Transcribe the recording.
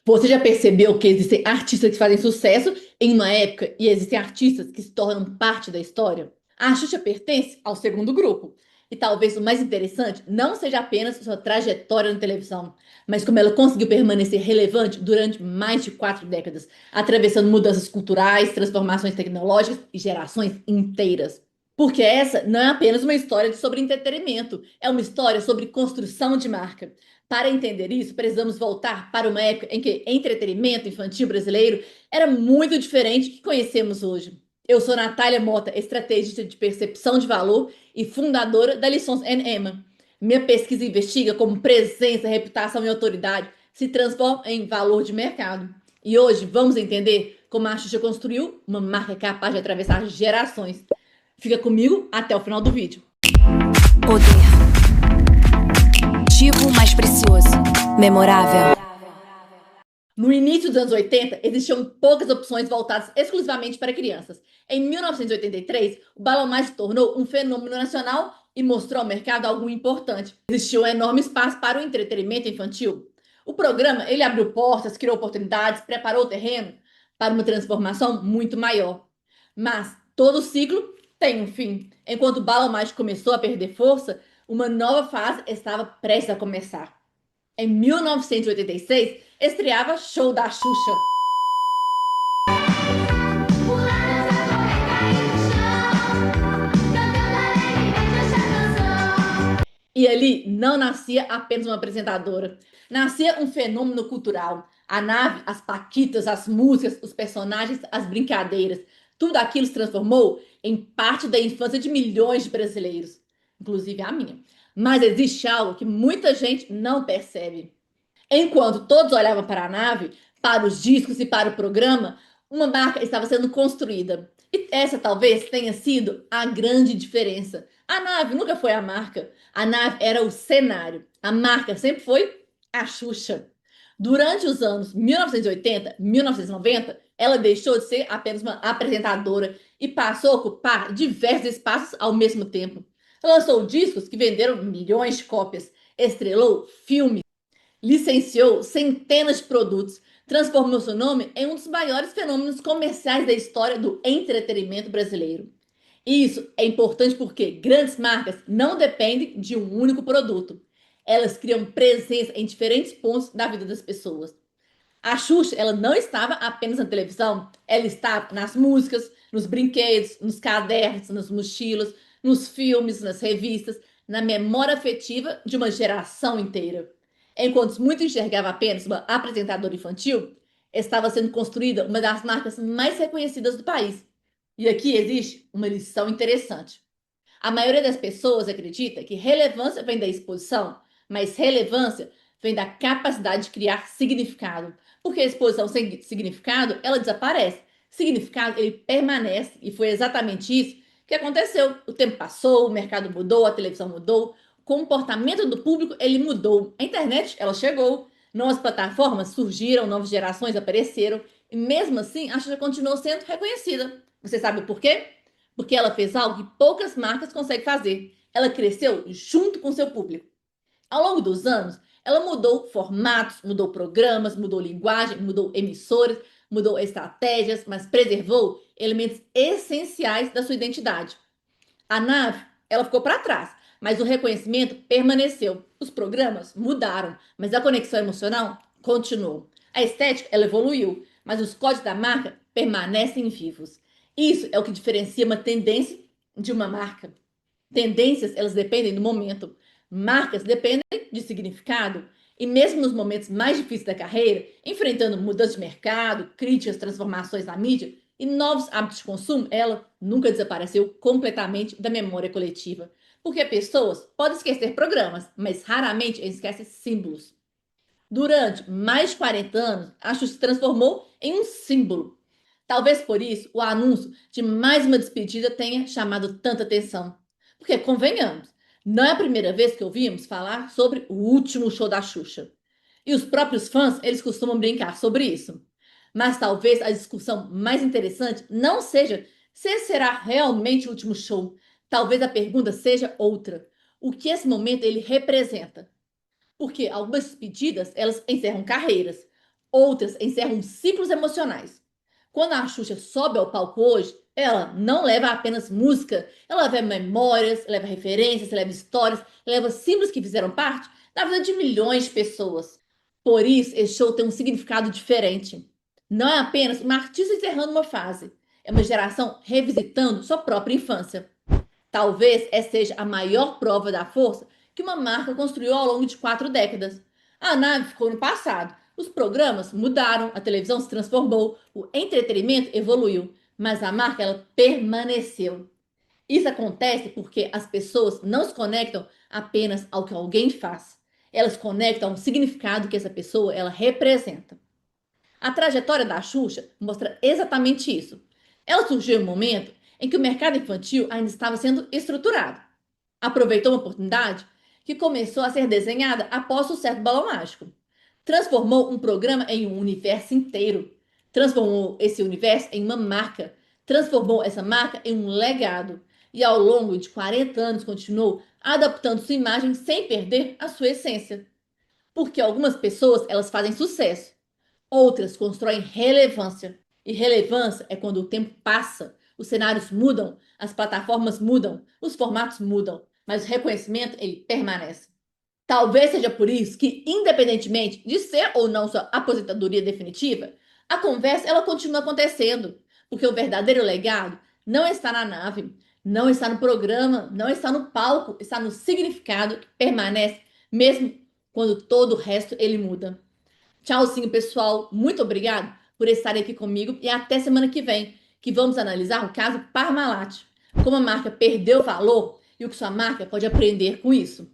Você já percebeu que existem artistas que fazem sucesso em uma época e existem artistas que se tornam parte da história? A Xuxa pertence ao segundo grupo. E talvez o mais interessante não seja apenas sua trajetória na televisão, mas como ela conseguiu permanecer relevante durante mais de 4 décadas, atravessando mudanças culturais, transformações tecnológicas e gerações inteiras. Porque essa não é apenas uma história sobre entretenimento, é uma história sobre construção de marca. Para entender isso, precisamos voltar para uma época em que entretenimento infantil brasileiro era muito diferente do que conhecemos hoje. Eu sou Natália Mota, estrategista de percepção de valor e fundadora da Lições Emma. Minha pesquisa investiga como presença, reputação e autoridade se transformam em valor de mercado. E hoje vamos entender como a Xuxa construiu uma marca capaz de atravessar gerações. Fica comigo até o final do vídeo. Poder. Ativo mais precioso. Memorável. No início dos anos 80, existiam poucas opções voltadas exclusivamente para crianças. Em 1983, o Balão Mágico tornou um fenômeno nacional e mostrou ao mercado algo importante. Existia um enorme espaço para o entretenimento infantil. O programa ele abriu portas, criou oportunidades, preparou o terreno para uma transformação muito maior. Mas todo ciclo tem um fim. Enquanto o Balão Mágico começou a perder força, uma nova fase estava prestes a começar. Em 1986, estreava Show da Xuxa. E ali não nascia apenas uma apresentadora, nascia um fenômeno cultural. A nave, as paquitas, as músicas, os personagens, as brincadeiras, tudo aquilo se transformou em parte da infância de milhões de brasileiros, inclusive a minha. Mas existe algo que muita gente não percebe. Enquanto todos olhavam para a nave, para os discos e para o programa, uma marca estava sendo construída. E essa talvez tenha sido a grande diferença. A nave nunca foi a marca. A nave era o cenário. A marca sempre foi a Xuxa. Durante os anos 1980, 1990, ela deixou de ser apenas uma apresentadora e passou a ocupar diversos espaços ao mesmo tempo. Lançou discos que venderam milhões de cópias, estrelou filmes, licenciou centenas de produtos, transformou seu nome em um dos maiores fenômenos comerciais da história do entretenimento brasileiro. E isso é importante porque grandes marcas não dependem de um único produto. Elas criam presença em diferentes pontos da vida das pessoas. A Xuxa, ela não estava apenas na televisão, ela estava nas músicas, nos brinquedos, nos cadernos, nas mochilas, nos filmes, nas revistas, na memória afetiva de uma geração inteira. Enquanto muitos enxergavam apenas uma apresentadora infantil, estava sendo construída uma das marcas mais reconhecidas do país. E aqui existe uma lição interessante. A maioria das pessoas acredita que relevância vem da exposição, mas relevância vem da capacidade de criar significado. Porque a exposição sem significado, ela desaparece. Significado, ele permanece. E foi exatamente isso que aconteceu. O tempo passou, o mercado mudou, a televisão mudou, o comportamento do público, ele mudou. A internet, ela chegou. Novas plataformas surgiram, novas gerações apareceram. E mesmo assim, a Xuxa continuou sendo reconhecida. Você sabe por quê? Porque ela fez algo que poucas marcas conseguem fazer. Ela cresceu junto com seu público. Ao longo dos anos, ela mudou formatos, mudou programas, mudou linguagem, mudou emissoras, mudou estratégias, mas preservou elementos essenciais da sua identidade. A nave, ela ficou para trás, mas o reconhecimento permaneceu. Os programas mudaram, mas a conexão emocional continuou. A estética, ela evoluiu, mas os códigos da marca permanecem vivos. Isso é o que diferencia uma tendência de uma marca. Tendências, elas dependem do momento. Marcas dependem de significado. E mesmo nos momentos mais difíceis da carreira, enfrentando mudanças de mercado, críticas, transformações na mídia e novos hábitos de consumo, ela nunca desapareceu completamente da memória coletiva. Porque pessoas podem esquecer programas, mas raramente esquecem símbolos. Durante mais de 40 anos, a Xuxa se transformou em um símbolo. Talvez por isso o anúncio de mais uma despedida tenha chamado tanta atenção. Porque, convenhamos, não é a primeira vez que ouvimos falar sobre o último show da Xuxa. E os próprios fãs, eles costumam brincar sobre isso. Mas talvez a discussão mais interessante não seja se será realmente o último show. Talvez a pergunta seja outra. O que esse momento ele representa? Porque algumas despedidas, elas encerram carreiras. Outras encerram ciclos emocionais. Quando a Xuxa sobe ao palco hoje, ela não leva apenas música, ela leva memórias, leva referências, leva histórias, leva símbolos que fizeram parte da vida de milhões de pessoas. Por isso, esse show tem um significado diferente. Não é apenas uma artista encerrando uma fase, é uma geração revisitando sua própria infância. Talvez essa seja a maior prova da força que uma marca construiu ao longo de 4 décadas. A nave ficou no passado, os programas mudaram, a televisão se transformou, o entretenimento evoluiu, mas a marca ela permaneceu. Isso acontece porque as pessoas não se conectam apenas ao que alguém faz. Elas se conectam ao significado que essa pessoa ela representa. A trajetória da Xuxa mostra exatamente isso. Ela surgiu em um momento em que o mercado infantil ainda estava sendo estruturado. Aproveitou uma oportunidade que começou a ser desenhada após o sucesso do Balão Mágico. Transformou um programa em um universo inteiro. Transformou esse universo em uma marca. Transformou essa marca em um legado. E ao longo de 40 anos continuou adaptando sua imagem sem perder a sua essência. Porque algumas pessoas elas fazem sucesso, outras constroem relevância. E relevância é quando o tempo passa, os cenários mudam, as plataformas mudam, os formatos mudam, mas o reconhecimento ele permanece. Talvez seja por isso que, independentemente de ser ou não sua aposentadoria definitiva, a conversa ela continua acontecendo, porque o verdadeiro legado não está na nave, não está no programa, não está no palco, está no significado que permanece mesmo quando todo o resto ele muda. Tchauzinho, pessoal. Muito obrigado por estarem aqui comigo e até semana que vem, que vamos analisar o caso Parmalat. Como a marca perdeu valor e o que sua marca pode aprender com isso.